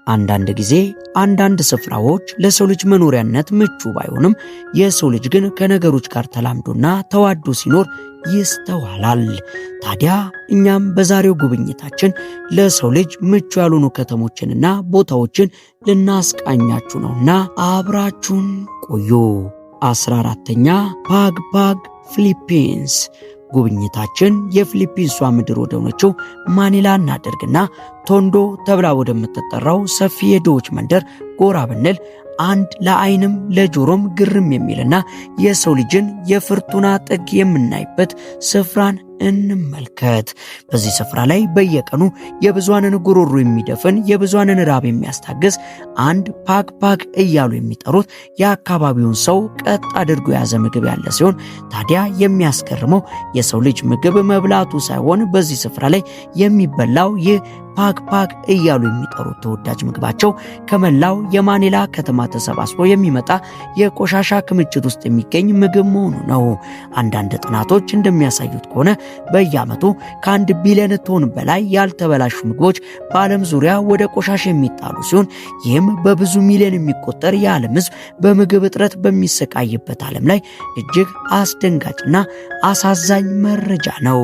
አንዳንድ ጊዜ አንዳንድ ስፍራዎች ለሰው ልጅ መኖሪያነት ምቹ ባይሆንም የሰው ልጅ ግን ከነገሮች ጋር ተላምዶና ተዋዶ ሲኖር ይስተዋላል። ታዲያ እኛም በዛሬው ጉብኝታችን ለሰው ልጅ ምቹ ያልሆኑ ከተሞችንና ቦታዎችን ልናስቃኛችሁ ነውና አብራችሁን ቆዩ። 14ኛ ፓግፓግ ፊሊፒንስ። ጉብኝታችን የፊሊፒንሷ ምድር ወደ ሆነችው ማኒላ እናደርግና ቶንዶ ተብላ ወደምትጠራው ሰፊ የድሆች መንደር ጎራ ብንል አንድ ለዓይንም ለጆሮም ግርም የሚልና የሰው ልጅን የፍርቱና ጥግ የምናይበት ስፍራን እንመልከት። በዚህ ስፍራ ላይ በየቀኑ የብዙሃንን ጉሮሮ የሚደፍን የብዙሃንን ራብ የሚያስታግስ አንድ ፓግፓግ እያሉ የሚጠሩት የአካባቢውን ሰው ቀጥ አድርጎ የያዘ ምግብ ያለ ሲሆን ታዲያ የሚያስገርመው የሰው ልጅ ምግብ መብላቱ ሳይሆን በዚህ ስፍራ ላይ የሚበላው ይህ ፓግፓግ እያሉ የሚጠሩት ተወዳጅ ምግባቸው ከመላው የማኒላ ከተማ ተሰባስቦ የሚመጣ የቆሻሻ ክምችት ውስጥ የሚገኝ ምግብ መሆኑ ነው። አንዳንድ ጥናቶች እንደሚያሳዩት ከሆነ በየዓመቱ ከ1 ቢሊዮን ቶን በላይ ያልተበላሹ ምግቦች በዓለም ዙሪያ ወደ ቆሻሻ የሚጣሉ ሲሆን ይህም በብዙ ሚሊዮን የሚቆጠር የዓለም ሕዝብ በምግብ እጥረት በሚሰቃይበት ዓለም ላይ እጅግ አስደንጋጭና አሳዛኝ መረጃ ነው።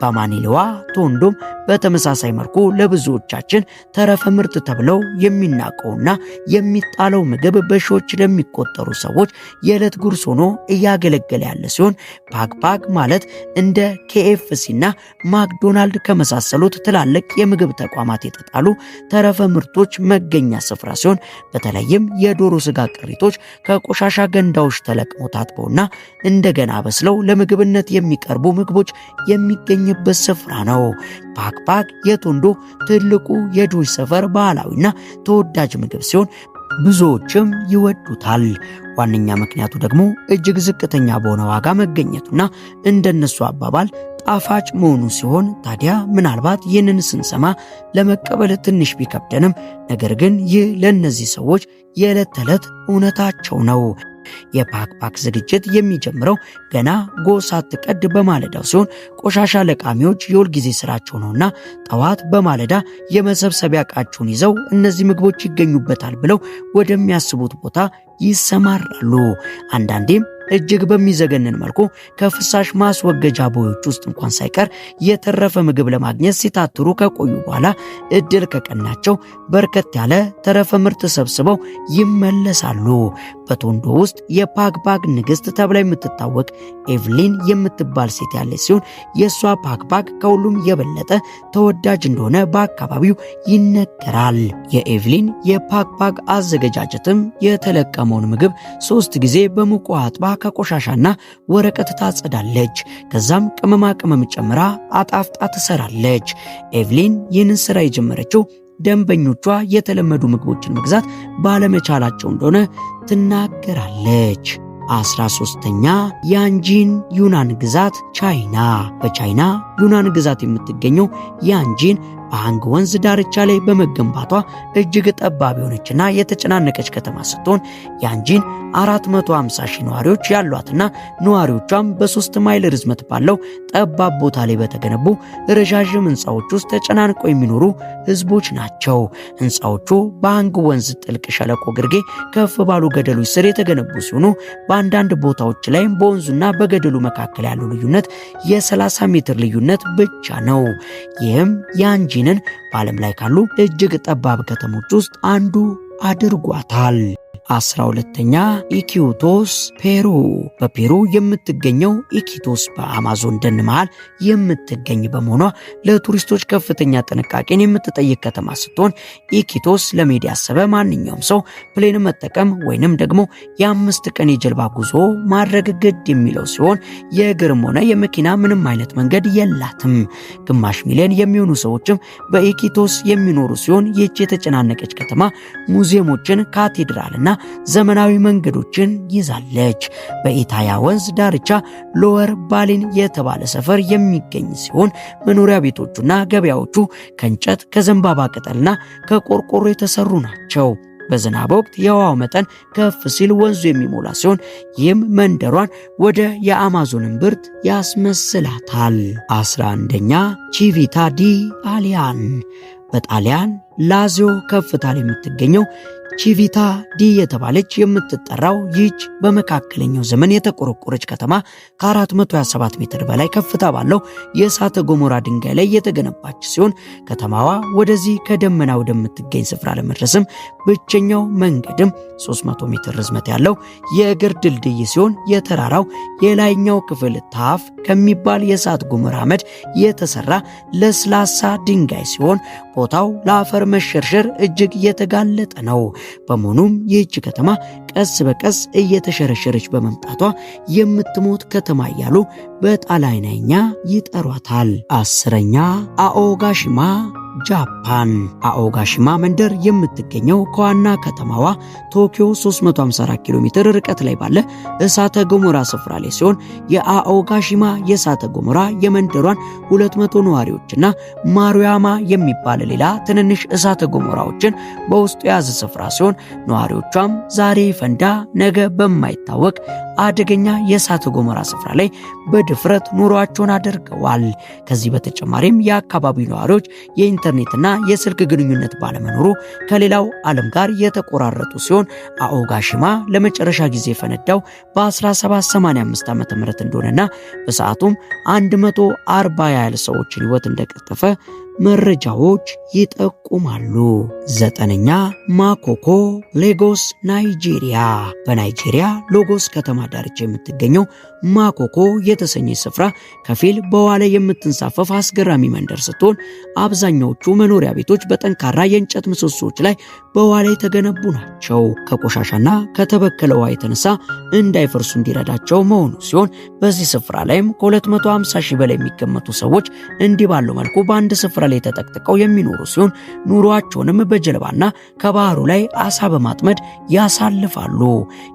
በማኒላዋ ቶንዶም በተመሳሳይ መልኩ ለብዙዎቻችን ተረፈ ምርት ተብለው የሚናቀውና የሚጣለው ምግብ በሺዎች ለሚቆጠሩ ሰዎች የዕለት ጉርስ ሆኖ እያገለገለ ያለ ሲሆን ፓግፓግ ማለት እንደ KFCና ማክዶናልድ ከመሳሰሉት ትላልቅ የምግብ ተቋማት የተጣሉ ተረፈ ምርቶች መገኛ ስፍራ ሲሆን በተለይም የዶሮ ስጋ ቅሪቶች ከቆሻሻ ገንዳዎች ተለቅመው ታጥበውና እንደገና በስለው ለምግብነት የሚቀርቡ ምግቦች የሚገኝበት ስፍራ ነው። ፓግፓግ የቶንዶ ትልቁ የድሆች ሰፈር ባህላዊና ተወዳጅ ምግብ ሲሆን ብዙዎችም ይወዱታል። ዋነኛ ምክንያቱ ደግሞ እጅግ ዝቅተኛ በሆነ ዋጋ መገኘቱና እንደነሱ አባባል ጣፋጭ መሆኑ ሲሆን ታዲያ ምናልባት ይህንን ስንሰማ ለመቀበል ትንሽ ቢከብደንም ነገር ግን ይህ ለእነዚህ ሰዎች የዕለት ተዕለት እውነታቸው ነው። የፓግፓግ ዝግጅት የሚጀምረው ገና ጎህ ሳትቀድ በማለዳው ሲሆን ቆሻሻ ለቃሚዎች የሁል ጊዜ ስራቸው ነውና ጠዋት በማለዳ የመሰብሰቢያ ዕቃቸውን ይዘው እነዚህ ምግቦች ይገኙበታል ብለው ወደሚያስቡት ቦታ ይሰማራሉ። አንዳንዴም እጅግ በሚዘገንን መልኩ ከፍሳሽ ማስወገጃ ቦዮች ውስጥ እንኳን ሳይቀር የተረፈ ምግብ ለማግኘት ሲታትሩ ከቆዩ በኋላ እድል ከቀናቸው በርከት ያለ ተረፈ ምርት ሰብስበው ይመለሳሉ። በቶንዶ ውስጥ የፓግፓግ ንግሥት ተብላ የምትታወቅ ኤቭሊን የምትባል ሴት ያለች ሲሆን የእሷ ፓግፓግ ከሁሉም የበለጠ ተወዳጅ እንደሆነ በአካባቢው ይነገራል። የኤቭሊን የፓግፓግ አዘገጃጀትም የተለቀመውን ምግብ 3 ጊዜ በሙቅ ውሃ አጥባ ከቆሻሻና ወረቀት ታጸዳለች። ከዛም ቅመማ ቅመም ጨምራ አጣፍጣ ትሰራለች። ኤቭሊን ይህንን ስራ የጀመረችው ደንበኞቿ የተለመዱ ምግቦችን መግዛት ባለመቻላቸው እንደሆነ ትናገራለች። 13ኛ ያንጂን ዩናን ግዛት ቻይና። በቻይና ዩናን ግዛት የምትገኘው ያንጂን በሃንግ ወንዝ ዳርቻ ላይ በመገንባቷ እጅግ ጠባብ የሆነችና የተጨናነቀች ከተማ ስትሆን ያንጂን 450 ሺህ ነዋሪዎች ያሏትና ነዋሪዎቿም በ3 ማይል ርዝመት ባለው ጠባብ ቦታ ላይ በተገነቡ ረዣዥም ሕንፃዎች ውስጥ ተጨናንቀው የሚኖሩ ሕዝቦች ናቸው። ሕንፃዎቹ በሃንግ ወንዝ ጥልቅ ሸለቆ ግርጌ ከፍ ባሉ ገደሎች ስር የተገነቡ ሲሆኑ በአንዳንድ ቦታዎች ላይም በወንዙና በገደሉ መካከል ያለው ልዩነት የ30 ሜትር ልዩነት ብቻ ነው። ይህም ያንጂንን በዓለም ላይ ካሉ እጅግ ጠባብ ከተሞች ውስጥ አንዱ አድርጓታል። 12ኛ ኢኪቶስ ፔሩ። በፔሩ የምትገኘው ኢኪቶስ በአማዞን ደን መሃል የምትገኝ በመሆኗ ለቱሪስቶች ከፍተኛ ጥንቃቄን የምትጠይቅ ከተማ ስትሆን ኢኪቶስ ለመሄድ ያሰበ ማንኛውም ሰው ፕሌን መጠቀም ወይንም ደግሞ የ5 ቀን የጀልባ ጉዞ ማድረግ ግድ የሚለው ሲሆን የእግርም ሆነ የመኪና ምንም አይነት መንገድ የላትም። ግማሽ ሚሊዮን የሚሆኑ ሰዎችም በኢኪቶስ የሚኖሩ ሲሆን ይህች የተጨናነቀች ከተማ ሙዚየሞችን፣ ካቴድራልና ዘመናዊ መንገዶችን ይዛለች። በኢታያ ወንዝ ዳርቻ ሎወር ባሊን የተባለ ሰፈር የሚገኝ ሲሆን መኖሪያ ቤቶቹና ገበያዎቹ ከእንጨት ከዘንባባ ቅጠልና ከቆርቆሮ የተሰሩ ናቸው። በዝናብ ወቅት የውሃው መጠን ከፍ ሲል ወንዙ የሚሞላ ሲሆን ይህም መንደሯን ወደ የአማዞን እምብርት ያስመስላታል። 11ኛ ቺቪታ ዲ ጣሊያን። በጣሊያን ላዚዮ ከፍታ ላይ የምትገኘው ቺቪታ ዲ የተባለች የምትጠራው ይህች በመካከለኛው ዘመን የተቆረቆረች ከተማ ከ427 ሜትር በላይ ከፍታ ባለው የእሳተ ገሞራ ድንጋይ ላይ የተገነባች ሲሆን ከተማዋ ወደዚህ ከደመና ወደምትገኝ ስፍራ ለመድረስም ብቸኛው መንገድም 300 ሜትር ርዝመት ያለው የእግር ድልድይ ሲሆን የተራራው የላይኛው ክፍል ታፍ ከሚባል የእሳተ ገሞራ አመድ የተሰራ ለስላሳ ድንጋይ ሲሆን ቦታው ለአፈር መሸርሸር እጅግ የተጋለጠ ነው። በመሆኑም ይህች ከተማ ቀስ በቀስ እየተሸረሸረች በመምጣቷ የምትሞት ከተማ እያሉ በጣሊያንኛ ይጠሯታል። 10ኛ አኦጋሺማ ጃፓን። አኦጋሺማ መንደር የምትገኘው ከዋና ከተማዋ ቶኪዮ 354 ኪሎ ሜትር ርቀት ላይ ባለ እሳተ ገሞራ ስፍራ ላይ ሲሆን የአኦጋሺማ የእሳተ ገሞራ የመንደሯን 200 ነዋሪዎችና ማሩያማ የሚባል ሌላ ትንንሽ እሳተ ገሞራዎችን በውስጡ የያዘ ስፍራ ሲሆን ነዋሪዎቿም ዛሬ ፈንዳ ነገ በማይታወቅ አደገኛ የእሳተ ገሞራ ስፍራ ላይ በድፍረት ኑሯቸውን አድርገዋል። ከዚህ በተጨማሪም የአካባቢው ነዋሪዎች የኢንተርኔትና የስልክ ግንኙነት ባለመኖሩ ከሌላው ዓለም ጋር የተቆራረጡ ሲሆን አኦጋሺማ ለመጨረሻ ጊዜ ፈነዳው በ1785 ዓ.ም እንደሆነና በሰዓቱም 140 ያህል ሰዎችን ሕይወት እንደቀጠፈ መረጃዎች ይጠቁማሉ። 9ኛ ማኮኮ ሌጎስ ናይጄሪያ። በናይጄሪያ ሎጎስ ከተማ ዳርቻ የምትገኘው ማኮኮ የተሰኘ ስፍራ ከፊል በውሃ ላይ የምትንሳፈፍ አስገራሚ መንደር ስትሆን አብዛኛዎቹ መኖሪያ ቤቶች በጠንካራ የእንጨት ምሰሶዎች ላይ በውሃ ላይ የተገነቡ ናቸው። ከቆሻሻና ከተበከለ ውሃ የተነሳ እንዳይፈርሱ እንዲረዳቸው መሆኑ ሲሆን በዚህ ስፍራ ላይም ከ250 ሺህ በላይ የሚገመቱ ሰዎች እንዲህ ባለው መልኩ በአንድ ስፍራ ላይ ተጠቅጥቀው የሚኖሩ ሲሆን ኑሯቸውንም በጀልባና ከባህሩ ላይ አሳ በማጥመድ ያሳልፋሉ።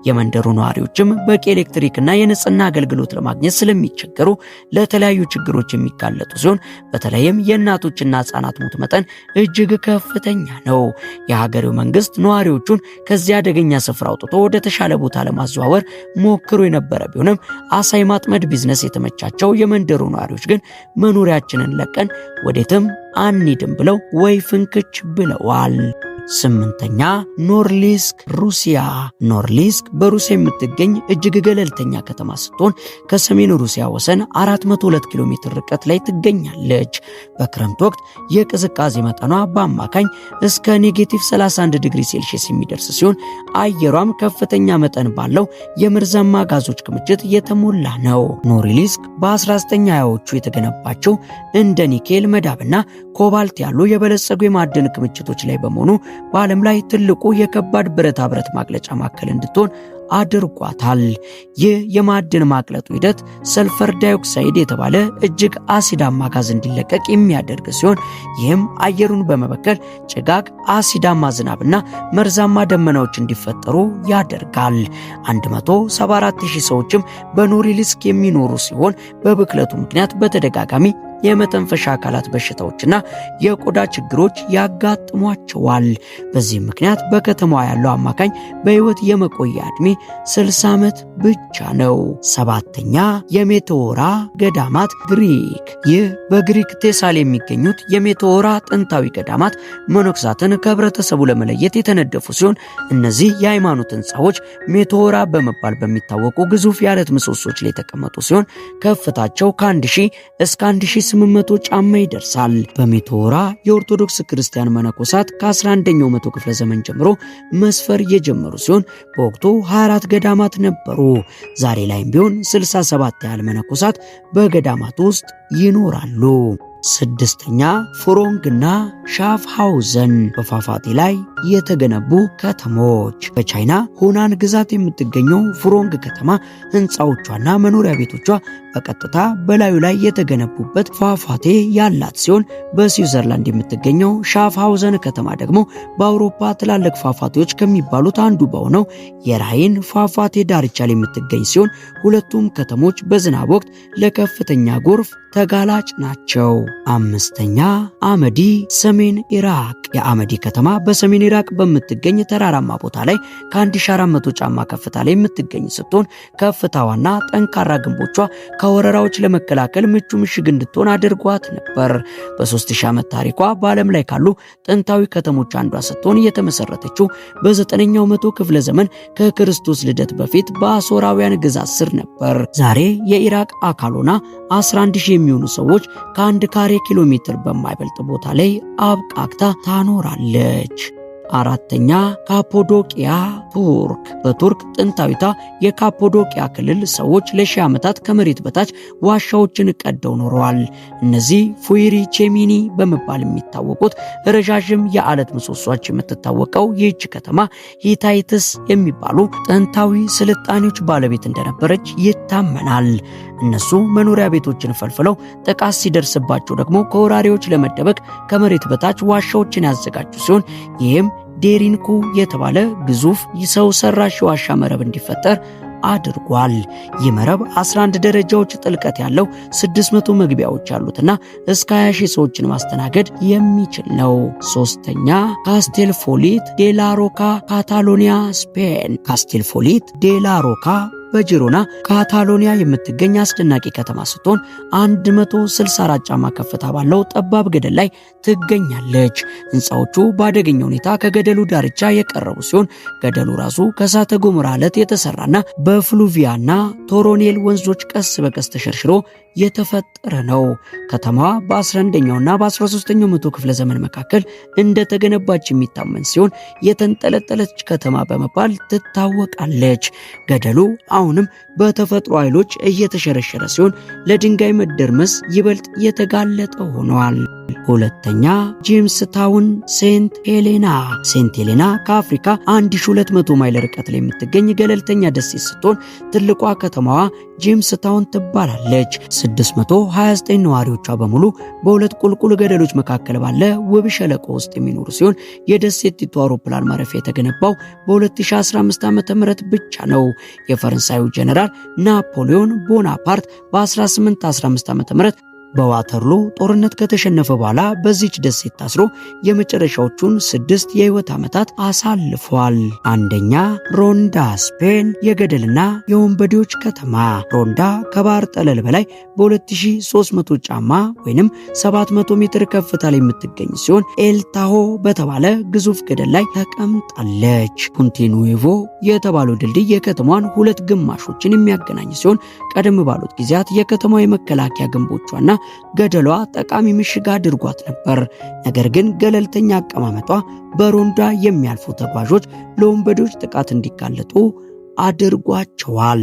የመንደሩ ነዋሪዎችም በቂ ኤሌክትሪክና የንጽህና አገልግሎት ለማግኘት ስለሚቸገሩ ለተለያዩ ችግሮች የሚጋለጡ ሲሆን በተለይም የእናቶችና ሕፃናት ሞት መጠን እጅግ ከፍተኛ ነው። የሀገሬው መንግስት ነዋሪዎቹን ከዚህ አደገኛ ስፍራ አውጥቶ ወደ ተሻለ ቦታ ለማዘዋወር ሞክሮ የነበረ ቢሆንም አሳ የማጥመድ ቢዝነስ የተመቻቸው የመንደሩ ነዋሪዎች ግን መኖሪያችንን ለቀን ወዴትም አንሂድም ብለው ወይ ፍንክች ብለዋል። 8ኛ ኖርሊስክ ሩሲያ። ኖርሊስክ በሩሲያ የምትገኝ እጅግ ገለልተኛ ከተማ ስትሆን ከሰሜን ሩሲያ ወሰን 402 ኪሎ ሜትር ርቀት ላይ ትገኛለች። በክረምት ወቅት የቅዝቃዜ መጠኗ በአማካኝ እስከ -31 ዲግሪ ሴልሺየስ የሚደርስ ሲሆን አየሯም ከፍተኛ መጠን ባለው የመርዛማ ጋዞች ክምችት የተሞላ ነው። ኖርሊስክ በ1920ዎቹ የተገነባቸው እንደ ኒኬል፣ መዳብና ኮባልት ያሉ የበለጸጉ የማዕድን ክምችቶች ላይ በመሆኑ በዓለም ላይ ትልቁ የከባድ ብረታ ብረት ማቅለጫ ማዕከል እንድትሆን አድርጓታል። ይህ የማዕድን ማቅለጡ ሂደት ሰልፈር ዳይኦክሳይድ የተባለ እጅግ አሲዳማ ጋዝ እንዲለቀቅ የሚያደርግ ሲሆን ይህም አየሩን በመበከል ጭጋግ፣ አሲዳማ ዝናብና መርዛማ ደመናዎች እንዲፈጠሩ ያደርጋል። 174,000 ሰዎችም በኖርሊስክ የሚኖሩ ሲሆን በብክለቱ ምክንያት በተደጋጋሚ የመተንፈሻ አካላት በሽታዎችና የቆዳ ችግሮች ያጋጥሟቸዋል። በዚህ ምክንያት በከተማዋ ያለው አማካኝ በሕይወት የመቆያ ዕድሜ 60 ዓመት ብቻ ነው። 7ኛ የሜቴዎራ ገዳማት ግሪክ። ይህ በግሪክ ቴሳል የሚገኙት የሜቴዎራ ጥንታዊ ገዳማት መነኮሳትን ከህብረተሰቡ ለመለየት የተነደፉ ሲሆን እነዚህ የሃይማኖት ህንፃዎች ሜቴዎራ በመባል በሚታወቁ ግዙፍ የዓለት ምሰሶች ላይ የተቀመጡ ሲሆን ከፍታቸው ከ1000 እስከ 1800 ጫማ ይደርሳል። በሜቴዎራ የኦርቶዶክስ ክርስቲያን መነኮሳት ከ11ኛው መቶ ክፍለ ዘመን ጀምሮ መስፈር የጀመሩ ሲሆን በወቅቱ 24 ገዳማት ነበሩ። ዛሬ ላይም ቢሆን 67 ያህል መነኮሳት በገዳማት ውስጥ ይኖራሉ። 6ኛ ፍሮንግና ሻፍሃውዘን በፏፏቴ ላይ የተገነቡ ከተሞች። በቻይና ሁናን ግዛት የምትገኘው ፍሮንግ ከተማ ህንፃዎቿና መኖሪያ ቤቶቿ በቀጥታ በላዩ ላይ የተገነቡበት ፏፏቴ ያላት ሲሆን በስዊዘርላንድ የምትገኘው ሻፍሃውዘን ከተማ ደግሞ በአውሮፓ ትላልቅ ፏፏቴዎች ከሚባሉት አንዱ በሆነው የራይን ፏፏቴ ዳርቻ ላይ የምትገኝ ሲሆን ሁለቱም ከተሞች በዝናብ ወቅት ለከፍተኛ ጎርፍ ተጋላጭ ናቸው። 5ኛ አመዲ ሰሜን ኢራቅ። የአመዲ ከተማ በሰሜን ኢራቅ በምትገኝ ተራራማ ቦታ ላይ ከ1400 ጫማ ከፍታ ላይ የምትገኝ ስትሆን ከፍታዋና ጠንካራ ግንቦቿ ከወረራዎች ለመከላከል ምቹ ምሽግ እንድትሆን አድርጓት ነበር። በ3000 ዓመት ታሪኳ በዓለም ላይ ካሉ ጥንታዊ ከተሞች አንዷ ስትሆን የተመሰረተችው በ9ኛው መቶ ክፍለ ዘመን ከክርስቶስ ልደት በፊት በአሦራውያን ግዛት ስር ነበር። ዛሬ የኢራቅ አካል ሆና 11000 የሚሆኑ ሰዎች ከ1 ካሬ ኪሎ ሜትር በማይበልጥ ቦታ ላይ አብቃቅታ ታኖራለች። አራተኛ ካፖዶቂያ ቱርክ። በቱርክ ጥንታዊቷ የካፖዶቂያ ክልል ሰዎች ለሺህ ዓመታት ከመሬት በታች ዋሻዎችን ቀደው ኖረዋል። እነዚህ ፉይሪ ቼሚኒ በመባል የሚታወቁት ረዣዥም የዓለት ምሰሶች የምትታወቀው ይህች ከተማ ሂታይትስ የሚባሉ ጥንታዊ ስልጣኔዎች ባለቤት እንደነበረች ይታመናል። እነሱ መኖሪያ ቤቶችን ፈልፍለው ጥቃት ሲደርስባቸው ደግሞ ከወራሪዎች ለመደበቅ ከመሬት በታች ዋሻዎችን ያዘጋጁ ሲሆን ይህም ዴሪንኩ የተባለ ግዙፍ ሰው ሰራሽ ዋሻ መረብ እንዲፈጠር አድርጓል። ይህ መረብ 11 ደረጃዎች ጥልቀት ያለው 600 መግቢያዎች ያሉትና እስከ 20,000 ሰዎችን ማስተናገድ የሚችል ነው። ሶስተኛ ካስቴልፎሊት ዴላሮካ ካታሎኒያ ስፔን። ካስቴልፎሊት ዴላሮካ በጂሮና ካታሎኒያ የምትገኝ አስደናቂ ከተማ ስትሆን 164 ጫማ ከፍታ ባለው ጠባብ ገደል ላይ ትገኛለች። ሕንፃዎቹ በአደገኛ ሁኔታ ከገደሉ ዳርቻ የቀረቡ ሲሆን ገደሉ ራሱ ከእሳተ ገሞራ አለት የተሰራና በፍሉቪያና ቶሮኔል ወንዞች ቀስ በቀስ ተሸርሽሮ የተፈጠረ ነው። ከተማዋ በ11ኛውና በ13ኛው መቶ ክፍለ ዘመን መካከል እንደተገነባች የሚታመን ሲሆን የተንጠለጠለች ከተማ በመባል ትታወቃለች። ገደሉ አሁንም በተፈጥሮ ኃይሎች እየተሸረሸረ ሲሆን ለድንጋይ መደርመስ ይበልጥ የተጋለጠ ሆኗል። ሁለተኛ ጄምስ ታውን ሴንት ሄሌና። ሴንት ሄሌና ከአፍሪካ 1200 ማይል ርቀት ላይ የምትገኝ ገለልተኛ ደሴት ስትሆን ትልቋ ከተማዋ ጄምስ ታውን ትባላለች። 629 ነዋሪዎቿ በሙሉ በሁለት ቁልቁል ገደሎች መካከል ባለ ውብ ሸለቆ ውስጥ የሚኖሩ ሲሆን የደሴቲቱ አውሮፕላን ማረፊያ የተገነባው በ2015 ዓ.ም ብቻ ነው። የፈረንሳዩ ጀነራል ናፖሊዮን ቦናፓርት በ1815 ዓ.ም በዋተርሎ ጦርነት ከተሸነፈ በኋላ በዚች ደሴት ታስሮ የመጨረሻዎቹን 6 የህይወት ዓመታት አሳልፏል። አንደኛ ሮንዳ ስፔን የገደልና የወንበዴዎች ከተማ። ሮንዳ ከባህር ጠለል በላይ በ2300 ጫማ ወይንም 700 ሜትር ከፍታ ላይ የምትገኝ ሲሆን ኤልታሆ በተባለ ግዙፍ ገደል ላይ ተቀምጣለች። ፑንቴኑዌቮ የተባለው ድልድይ የከተማዋን ሁለት ግማሾችን የሚያገናኝ ሲሆን ቀደም ባሉት ጊዜያት የከተማዋ የመከላከያ ግንቦቿና ገደሏ ጠቃሚ ምሽግ አድርጓት ነበር። ነገር ግን ገለልተኛ አቀማመጧ በሮንዳ የሚያልፉ ተጓዦች ለወንበዴዎች ጥቃት እንዲጋለጡ አድርጓቸዋል።